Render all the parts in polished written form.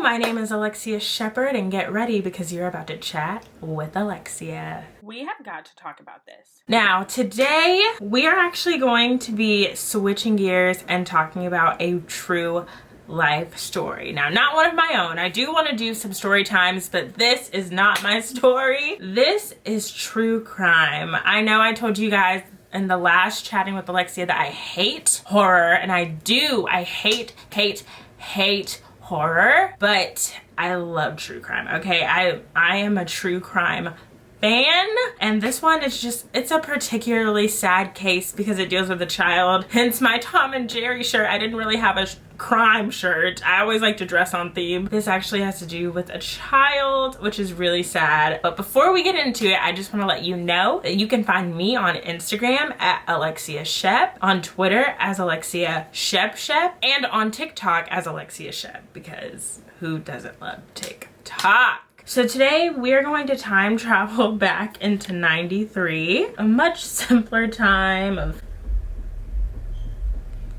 my name is Alexia Shepherd, and get ready because you're about to chat with Alexia. We have got to talk about this. Now, today we are actually going to be switching gears and talking about a true life story. Now, not one of my own. I do want to do some story times, but this is not my story. This is true crime. I know I told you guys in the last chatting with Alexia that I hate horror, and I hate horror, but I love true crime. Okay, I am a true crime fan, and this one is just, it's a particularly sad case because it deals with a child, hence my Tom and Jerry shirt. I didn't really have a crime shirt. I always like to dress on theme. This actually has to do with a child, which is really sad. But before we get into it, I just want to let you know that you can find me on Instagram at Alexia Shep, on Twitter as Alexia Shep, and on TikTok as Alexia Shep, because who doesn't love TikTok? So today we are going to time travel back into 93, a much simpler time of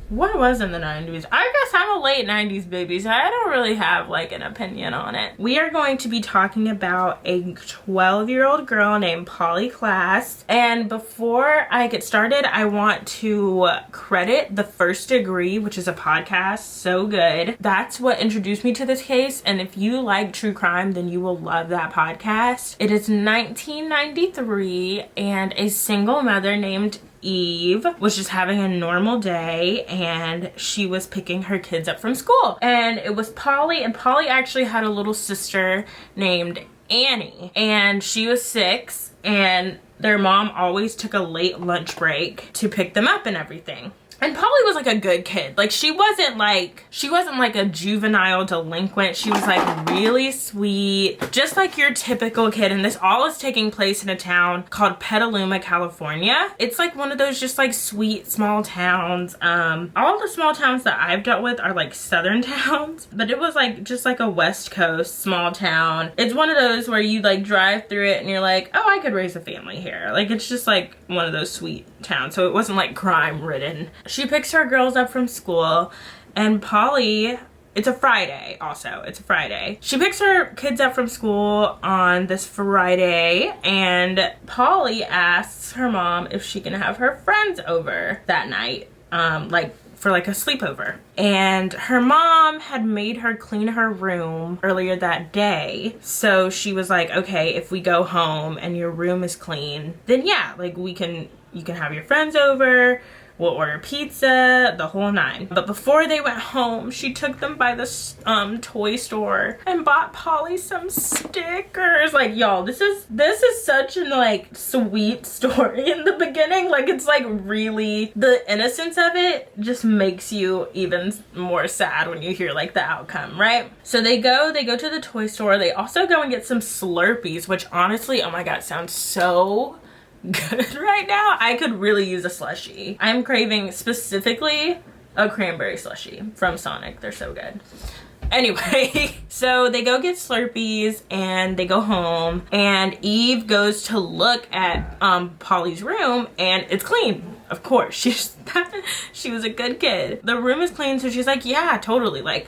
what was in the 90s. I guess I'm a late 90s baby, so I don't really have like an opinion on it. We are going to be talking about a 12-year-old girl named Polly Klaas. And before I get started, I want to credit The First Degree, which is a podcast so good. That's what introduced me to this case. And if you like true crime, then you will love that podcast. It is 1993, and a single mother named Eve was just having a normal day, and she was picking her kids up from school, and it was Polly, and Polly actually had a little sister named Annie, and she was 6, and their mom always took a late lunch break to pick them up and everything. And Polly was like a good kid. Like she wasn't like a juvenile delinquent. She was like really sweet, just like your typical kid. And this all is taking place in a town called Petaluma, California. It's like one of those just like sweet small towns. All the small towns that I've dealt with are like southern towns, but it was like just like a West Coast small town. It's one of those where you like drive through it and you're like, oh, I could raise a family here. Like it's just like one of those sweet towns. So it wasn't like crime ridden. She picks her girls up from school, and Polly, it's a Friday also, it's a Friday. She picks her kids up from school on this Friday, and Polly asks her mom if she can have her friends over that night, like for like a sleepover. And her mom had made her clean her room earlier that day. So she was like, okay, if we go home and your room is clean, then yeah, like you can have your friends over. We'll order pizza, the whole 9. But before they went home, she took them by the toy store and bought Polly some stickers. Like, y'all, this is such an like sweet story in the beginning. Like, it's like really, the innocence of it just makes you even more sad when you hear like the outcome, right? So they go to the toy store. They also go and get some Slurpees, which honestly, oh my God, sounds so good right now. I could really use a slushie. I'm craving specifically a cranberry slushie from Sonic. They're so good. Anyway, so they go get Slurpees and they go home, and Eve goes to look at Polly's room, and it's clean. Of course, she was a good kid. The room is clean, so she's like, yeah, totally, like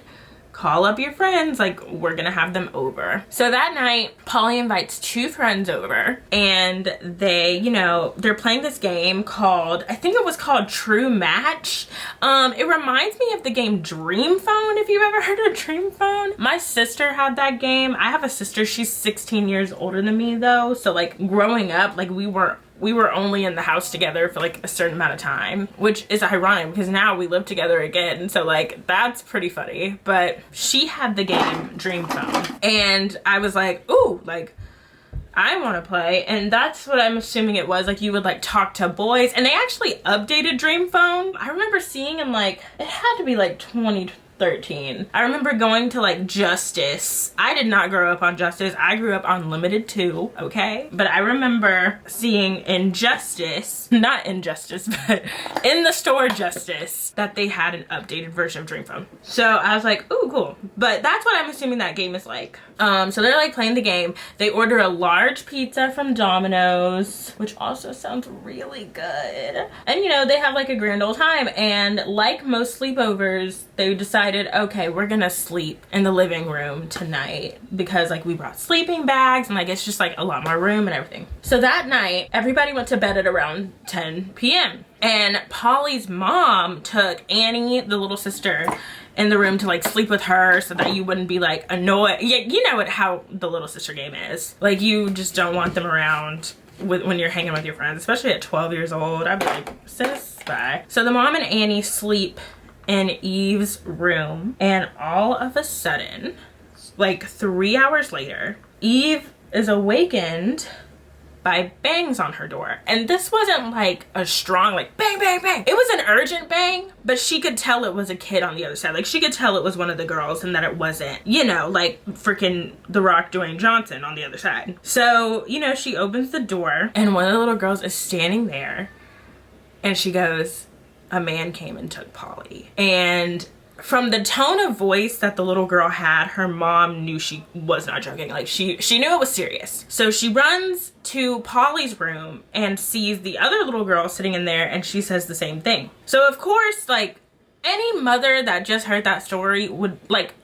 call up your friends, like we're gonna have them over. So that night, Polly invites 2 friends over, and they, you know, they're playing this game called, I think it was called True Match. It reminds me of the game Dream Phone, if you've ever heard of Dream Phone. My sister had that game. I have a sister, she's 16 years older than me though, so like growing up, like we were only in the house together for like a certain amount of time, which is ironic because now we live together again. So like, that's pretty funny. But she had the game Dream Phone, and I was like, ooh, like I want to play. And that's what I'm assuming it was. Like you would like talk to boys, and they actually updated Dream Phone. I remember seeing in like, it had to be like 2013. I remember going to like Justice. I did not grow up on Justice. I grew up on Limited 2, okay? But I remember seeing in Justice, not Injustice, but in the store Justice, that they had an updated version of Dream Phone. So I was like, ooh, cool. But that's what I'm assuming that game is like. So they're like playing the game. They order a large pizza from Domino's, which also sounds really good. And you know, they have like a grand old time. And like most sleepovers, they decide decided, okay, we're gonna sleep in the living room tonight because like we brought sleeping bags and like it's just like a lot more room and everything. So that night, everybody went to bed at around 10 p.m. And Polly's mom took Annie, the little sister, in the room to like sleep with her so that you wouldn't be like annoyed. Yeah, you know how the little sister game is. Like you just don't want them around when you're hanging with your friends, especially at 12 years old. I'd be like, sis, bye. So the mom and Annie sleep in Eve's room, and all of a sudden, like 3 hours later, Eve is awakened by bangs on her door. And this wasn't like a strong like bang bang bang, it was an urgent bang, but she could tell it was a kid on the other side. Like she could tell it was one of the girls and that it wasn't, you know, like freaking The Rock Dwayne Johnson on the other side. So, you know, she opens the door and one of the little girls is standing there and she goes, a man came and took Polly. And from the tone of voice that the little girl had, her mom knew she was not joking. Like she knew it was serious. So she runs to Polly's room and sees the other little girl sitting in there, and she says the same thing. So of course, like any mother that just heard that story would like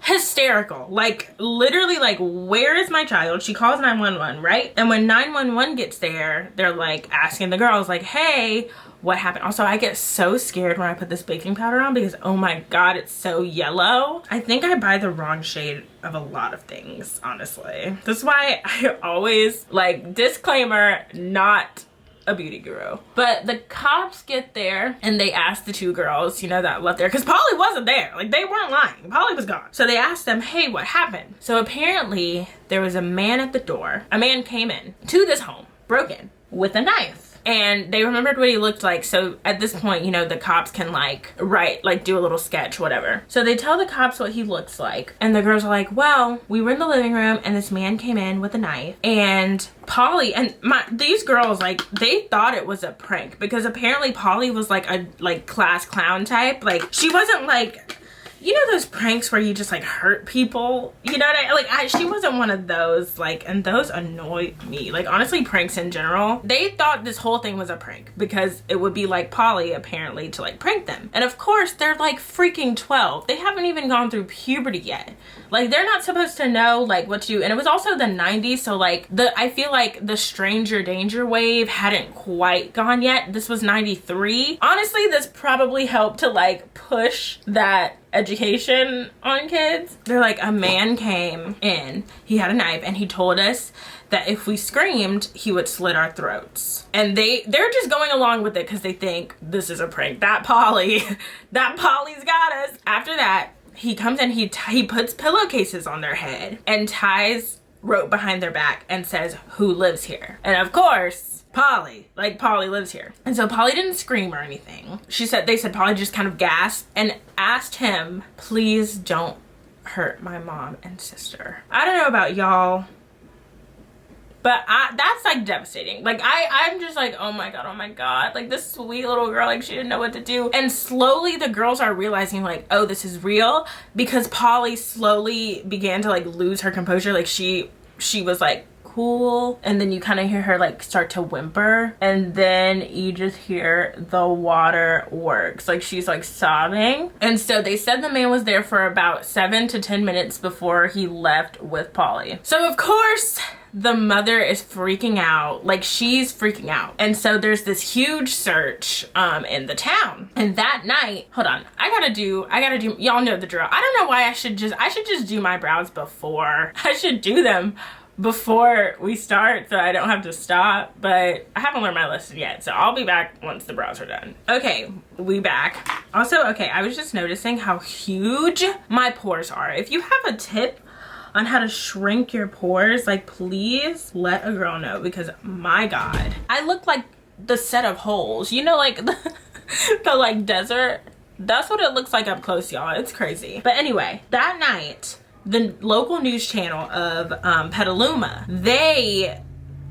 hysterical, like literally like, where is my child? She calls 911, right? And when 911 gets there, they're like asking the girls like, hey, what happened? Also, I get so scared when I put this baking powder on because oh my god, it's so yellow. I think I buy the wrong shade of a lot of things, honestly. That's why I always like, disclaimer, not a beauty guru. But the cops get there and they ask the two girls, you know, that left there, because Polly wasn't there. Like they weren't lying, Polly was gone. So they asked them, hey, what happened? So apparently there was a man at the door. A man came in to this home, broke in with a knife. And they remembered what he looked like. So at this point, you know, the cops can like do a little sketch, whatever. So they tell the cops what he looks like. And the girls are like, well, we were in the living room and this man came in with a knife. And Polly and these girls, like, they thought it was a prank because apparently Polly was like a class clown type. Like she wasn't like, you know those pranks where you just like hurt people, you know what she wasn't one of those, like, and those annoyed me. Like honestly, pranks in general, they thought this whole thing was a prank because it would be like Polly apparently to like prank them. And of course they're like freaking 12, they haven't even gone through puberty yet. Like they're not supposed to know like what to do. And it was also the 90s, so like I feel like the stranger danger wave hadn't quite gone yet. This was 93. Honestly, this probably helped to like push that education on kids. They're like, a man came in, he had a knife, and he told us that if we screamed, he would slit our throats. And they're just going along with it because they think this is a prank. That Polly's got us. After that, he comes in, he puts pillowcases on their head and ties rope behind their back and says, who lives here? And of course, Polly lives here. And so Polly didn't scream or anything. They said Polly just kind of gasped and asked him, please don't hurt my mom and sister. I don't know about y'all, but that's like devastating. Like I'm just like, oh my god, like this sweet little girl, like she didn't know what to do. And slowly the girls are realizing like, oh, this is real, because Polly slowly began to like lose her composure. Like she was like cool, and then you kind of hear her like start to whimper, and then you just hear the water works. Like she's like sobbing. And so they said the man was there for about 7 to 10 minutes before he left with Polly. So of course the mother is freaking out, like she's freaking out. And so there's this huge search in the town. And that night, hold on, I gotta do, y'all know the drill. I don't know why I should just do my brows before. I should do them before we start so I don't have to stop, but I haven't learned my lesson yet, so I'll be back once the brows are done. Okay, we back. Also, okay, I was just noticing how huge my pores are. If you have a tip on how to shrink your pores, like please let a girl know, because my god, I look like the set of holes, you know, like the like desert. That's what it looks like up close, y'all. It's crazy. But anyway, that night the local news channel of Petaluma, they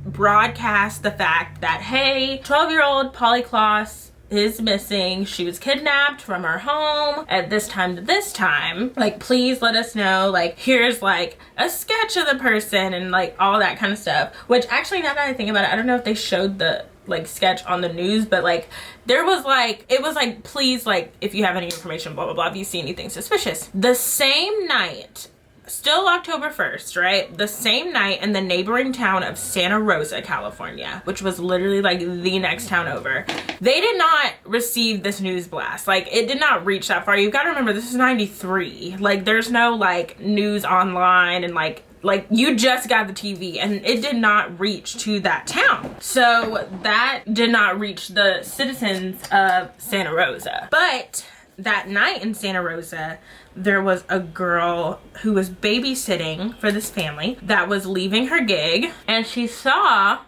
broadcast the fact that, hey, 12-year-old Polly Klaas is missing. She was kidnapped from her home at this time to this time. Like, please let us know. Like, here's like a sketch of the person and like all that kind of stuff. Which actually, now that I think about it, I don't know if they showed the like sketch on the news, but like there was like, it was like, please, like if you have any information, blah blah blah, if you see anything suspicious. The same night, still October 1st, right? The same night, in the neighboring town of Santa Rosa, California, which was literally like the next town over, they did not receive this news blast. Like it did not reach that far. You gotta remember, this is 93. Like there's no like news online, and like you just got the TV, and it did not reach to that town. So that did not reach the citizens of Santa Rosa. But that night in Santa Rosa, there was a girl who was babysitting for this family that was leaving her gig, and she saw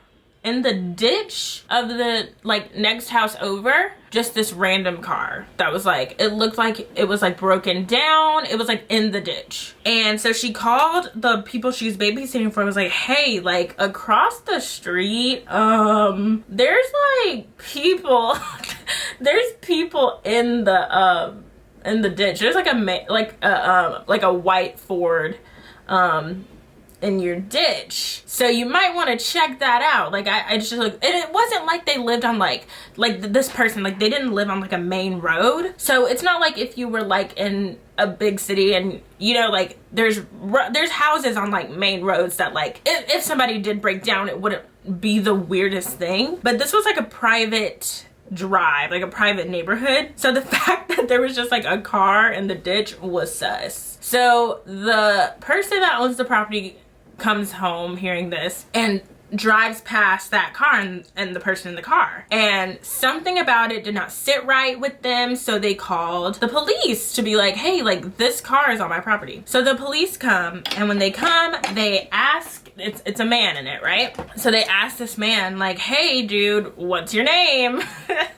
in the ditch of the like next house over just this random car that was like, it looked like it was like broken down. It was like in the ditch. And so she called the people she was babysitting for, was like, hey, like across the street, there's like people there's people in the ditch. There's like a white Ford in your ditch, so you might want to check that out. Like I just like, and it wasn't like they lived on like this person, like they didn't live on like a main road. So it's not like if you were like in a big city and you know, like there's houses on like main roads that like if somebody did break down, it wouldn't be the weirdest thing. But this was like a private drive, like a private neighborhood, so the fact that there was just like a car in the ditch was sus. So the person that owns the property comes home hearing this and drives past that car and the person in the car, and something about it did not sit right with them, so they called the police to be like, hey, like this car is on my property. So the police come, and when they come, they ask, it's a man in it, right? So they asked this man like, hey dude, what's your name?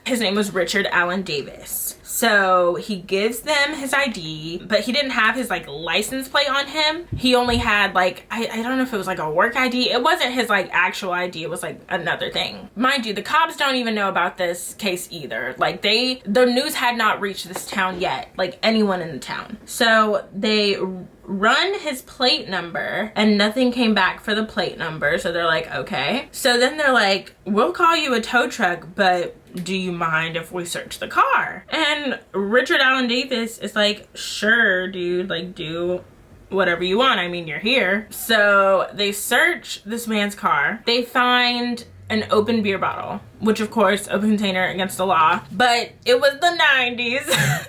His name was Richard Allen Davis. So he gives them his ID, but he didn't have his like license plate on him. He only had like, I don't know if it was like a work ID. It wasn't his like actual ID. It was like another thing. Mind you, the cops don't even know about this case either. Like the news had not reached this town yet, like anyone in the town. So they run his plate number and nothing came back for the plate number. So they're like, okay. So then they're like, we'll call you a tow truck, but do you mind if we search the car? And Richard Allen Davis is like, sure, dude, like do whatever you want. I mean, you're here. So they search this man's car. They find an open beer bottle, which of course, open container against the law, but it was the 90s.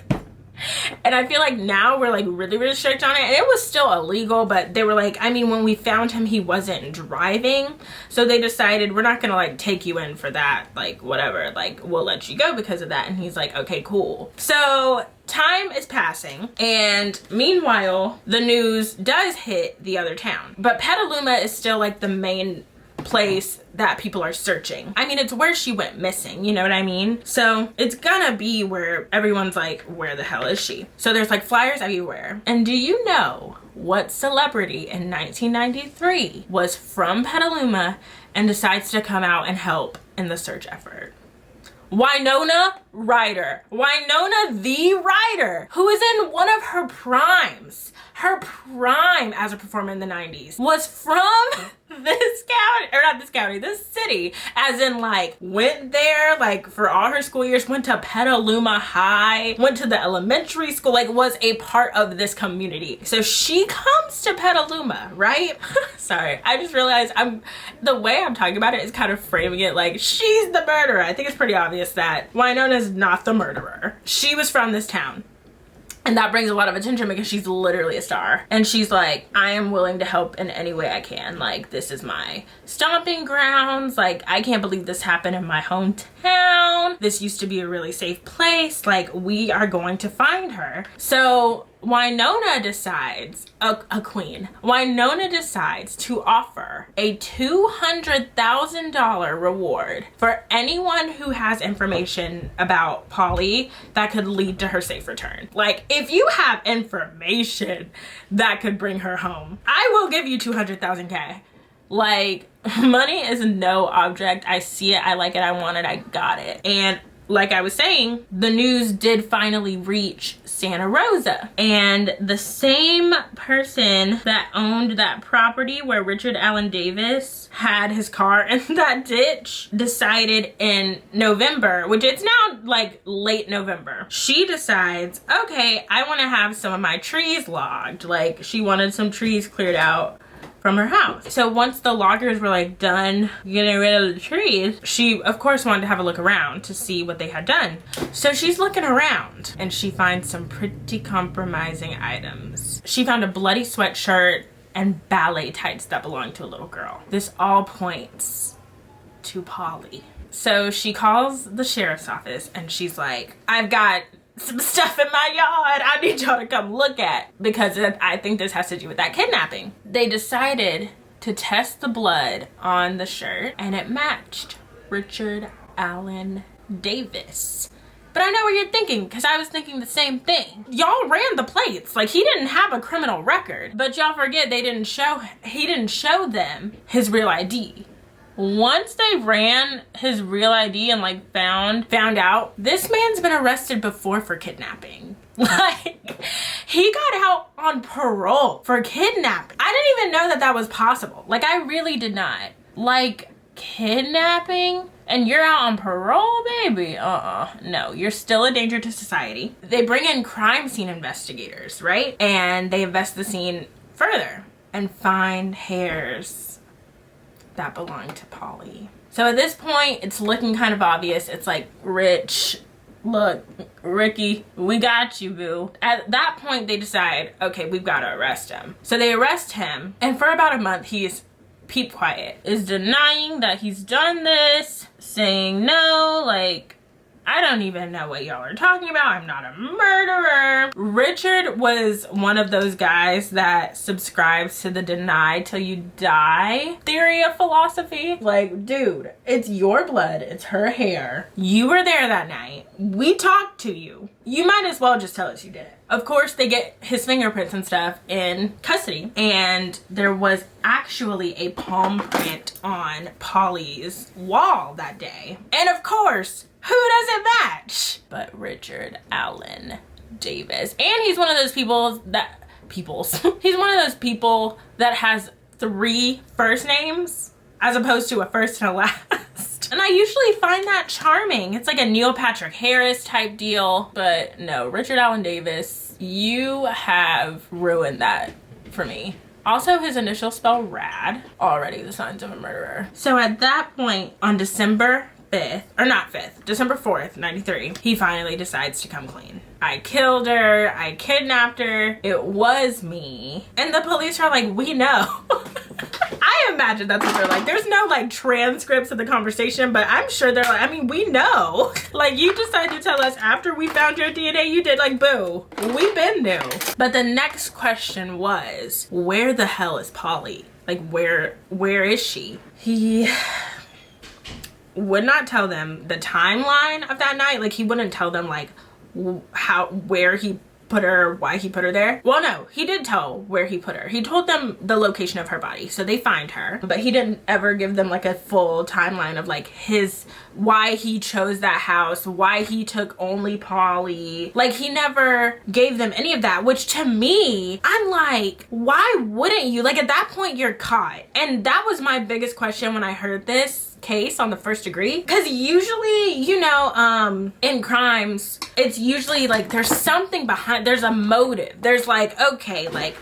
And I feel like now we're like really strict on it, and it was still illegal, but they were like, I mean, when we found him, he wasn't driving, so they decided we're not gonna like take you in for that, like whatever, like we'll let you go because of that. And he's like, okay, cool. So time is passing, and meanwhile the news does hit the other town, but Petaluma is still like the main place that people are searching. I mean, it's where she went missing, you know what I mean? So it's gonna be where everyone's like, where the hell is she? So there's like flyers everywhere. And do you know what celebrity in 1993 was from Petaluma and decides to come out and help in the search effort? Winona Ryder. Winona the Ryder, who is in one of her primes. Her prime as a performer in the 90s was from this county, or not this county, this city, as in like went there like for all her school years, went to Petaluma High, went to the elementary school, like was a part of this community. So she comes to Petaluma, right? Sorry, I just realized the way I'm talking about it is kind of framing it like she's the murderer. I think it's pretty obvious that Winona's not the murderer. She was from this town. And that brings a lot of attention because she's literally a star. And she's like, I am willing to help in any way I can. Like, this is my stomping grounds. Like, I can't believe this happened in my hometown. This used to be a really safe place. Like, we are going to find her. So Winona decides, a queen, Winona decides to offer a $200,000 reward for anyone who has information about Polly that could lead to her safe return. Like, if you have information that could bring her home, I will give you 200,000K. Like, money is no object. I see it, I like it, I want it, I got it. And like I was saying, the news did finally reach Santa Rosa, and the same person that owned that property where Richard Allen Davis had his car in that ditch decided in November, which it's now like late November, she decides, okay, I want to have some of my trees logged. Like, she wanted some trees cleared out from her house. So once the loggers were like done getting rid of the trees, she of course wanted to have a look around to see what they had done. So she's looking around and she finds some pretty compromising items. She found a bloody sweatshirt and ballet tights that belonged to a little girl. This all points to Polly. So she calls the sheriff's office and she's like, I've got some stuff in my yard I need y'all to come look at, because I think this has to do with that kidnapping. They decided to test the blood on the shirt and it matched Richard Allen Davis. But I know what you're thinking, because I was thinking the same thing. Y'all ran the plates. Like, he didn't have a criminal record. But y'all forget he didn't show them his real ID. Once they ran his real ID and like found out this man's been arrested before for kidnapping. Like, he got out on parole for kidnapping. I didn't even know that was possible. Like, I really did not. Like, kidnapping and you're out on parole, baby? No, you're still a danger to society. They bring in crime scene investigators, right? And they invest the scene further and find hairs that belonged to Polly. So at this point, it's looking kind of obvious. It's like, Rich, look, Ricky, we got you, boo. At that point, they decide, okay, we've got to arrest him. So they arrest him, and for about a month, he's peep quiet, is denying that he's done this, saying no, like, I don't even know what y'all are talking about. I'm not a murderer. Richard was one of those guys that subscribes to the deny till you die theory of philosophy. Like, dude, it's your blood. It's her hair. You were there that night. We talked to you. You might as well just tell us you did it. Of course, they get his fingerprints and stuff in custody, and there was actually a palm print on Polly's wall that day. And of course, who does it match but Richard Allen Davis? And he's one of those people that he's one of those people that has 3 first names as opposed to a first and a last. And I usually find that charming. It's like a Neil Patrick Harris type deal. But no, Richard Allen Davis, you have ruined that for me. Also, his initials spell rad. Already the signs of a murderer. So at that point, on December 4th, 93, he finally decides to come clean. I killed her, I kidnapped her, it was me. And the police are like, we know. I imagine that's what they're like. There's no like transcripts of the conversation, but I'm sure they're like, I mean, we know. Like, you decided to tell us after we found your DNA, you did, like, boo. We been knew. But the next question was, where the hell is Polly? Like, where is she? He would not tell them the timeline of that night. Like, he wouldn't tell them like where he put her, why he put her there. Well, no, he did tell where he put her. He told them the location of her body, so they find her, but he didn't ever give them like a full timeline of like why he chose that house, why he took only Polly. Like, he never gave them any of that, which to me, I'm like, why wouldn't you? Like, at that point, you're caught. And that was my biggest question when I heard this case on the first degree, because usually, you know, in crimes, it's usually like there's something behind, there's a motive. There's like, okay, like,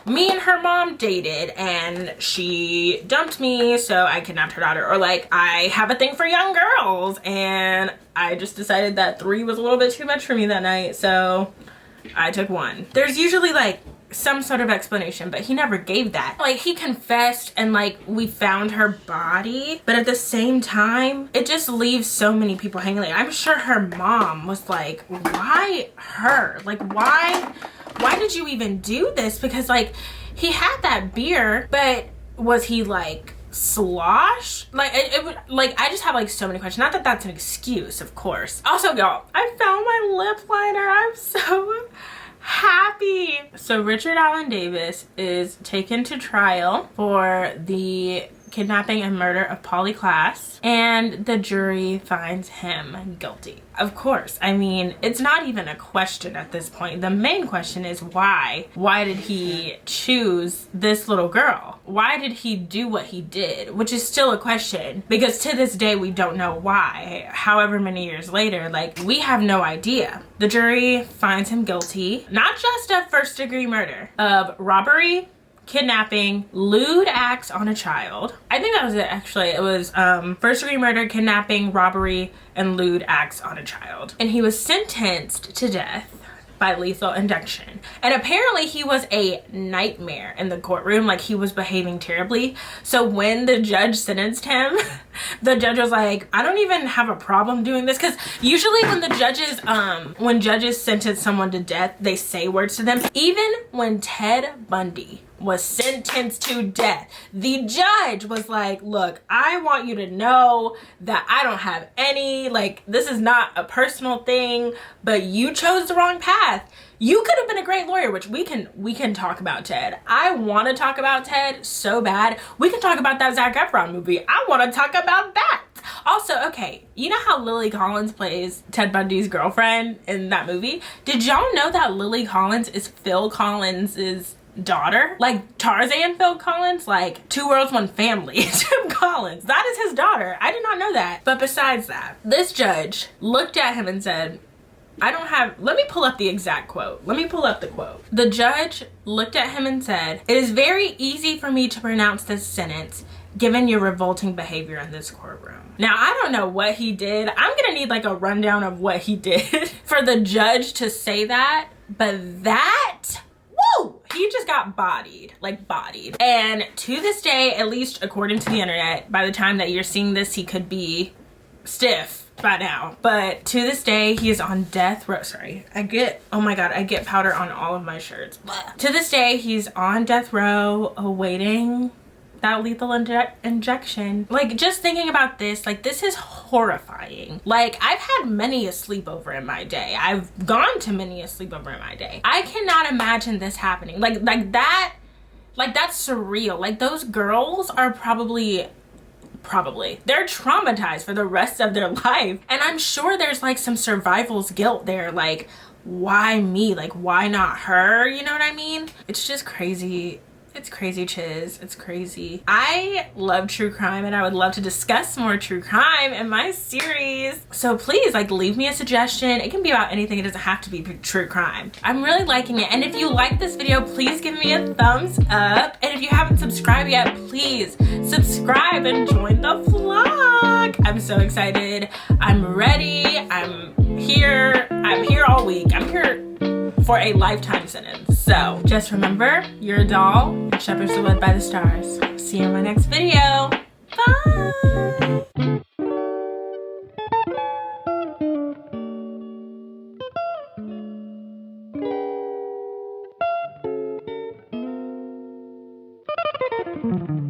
me and her mom dated and she dumped me, so I kidnapped her daughter. Or like, I have a thing for young girls and I just decided that 3 was a little bit too much for me that night, so I took 1. There's usually like some sort of explanation, but he never gave that. Like, he confessed and like we found her body, but at the same time, it just leaves so many people hanging. Like, I'm sure her mom was like, why her? Like, why did you even do this? Because like, he had that beer, but was he like slosh? Like, it would, like, I just have like so many questions. Not that that's an excuse, of course. Also, y'all, I found my lip liner. I'm so happy. So Richard Allen Davis is taken to trial for the kidnapping and murder of Polly Klaas, and the jury finds him guilty. Of course, I mean, it's not even a question at this point. The main question is why? Why did he choose this little girl? Why did he do what he did? Which is still a question, because to this day we don't know why. However many years later, like, we have no idea. The jury finds him guilty, not just of first-degree murder, of robbery, kidnapping, lewd acts on a child. I think that was it, actually. It was first-degree murder, kidnapping, robbery, and lewd acts on a child. And he was sentenced to death by lethal injection. And apparently he was a nightmare in the courtroom. Like, he was behaving terribly. So when the judge sentenced him, the judge was like, I don't even have a problem doing this. Because usually when the judges, when judges sentence someone to death, they say words to them. Even when Ted Bundy was sentenced to death, the judge was like, look, I want you to know that I don't have any, like, this is not a personal thing, but you chose the wrong path. You could have been a great lawyer, which we can talk about Ted. I want to talk about Ted so bad. We can talk about that Zac Efron movie. I want to talk about that. Also, okay, you know how Lily Collins plays Ted Bundy's girlfriend in that movie? Did y'all know that Lily Collins is Phil Collins's daughter? Like Tarzan Phil Collins, like Two Worlds One Family Tim Collins, that is his daughter. I did not know that. But besides that, this judge looked at him and said, I don't have, let me pull up the exact quote. Let me pull up the quote. The judge looked at him and said, it is very easy for me to pronounce this sentence given your revolting behavior in this courtroom. Now, I don't know what he did. I'm gonna need like a rundown of what he did for the judge to say that, but that, woo, he just got bodied, like bodied. And to this day, at least according to the internet, by the time that you're seeing this, he could be stiff by now. But to this day, he is on death row. Sorry, oh my God, I get powder on all of my shirts. Blah. To this day, he's on death row awaiting that lethal injection. Like, just thinking about this, like, this is horrifying. Like, I've had many a sleepover in my day. I've gone to many a sleepover in my day. I cannot imagine this happening. Like that's surreal. Like, those girls are probably they're traumatized for the rest of their life. And I'm sure there's like some survival's guilt there. Like, why me? Like, why not her? You know what I mean? It's just crazy. It's crazy, Chiz. It's crazy. I love true crime and I would love to discuss more true crime in my series. So please, like, leave me a suggestion. It can be about anything. It doesn't have to be true crime. I'm really liking it. And if you like this video, please give me a thumbs up. And if you haven't subscribed yet, please subscribe and join the vlog. I'm so excited. I'm ready. I'm here all week. I'm here for a lifetime sentence. So just remember, you're a doll, shepherds are led by the stars. See you in my next video. Bye.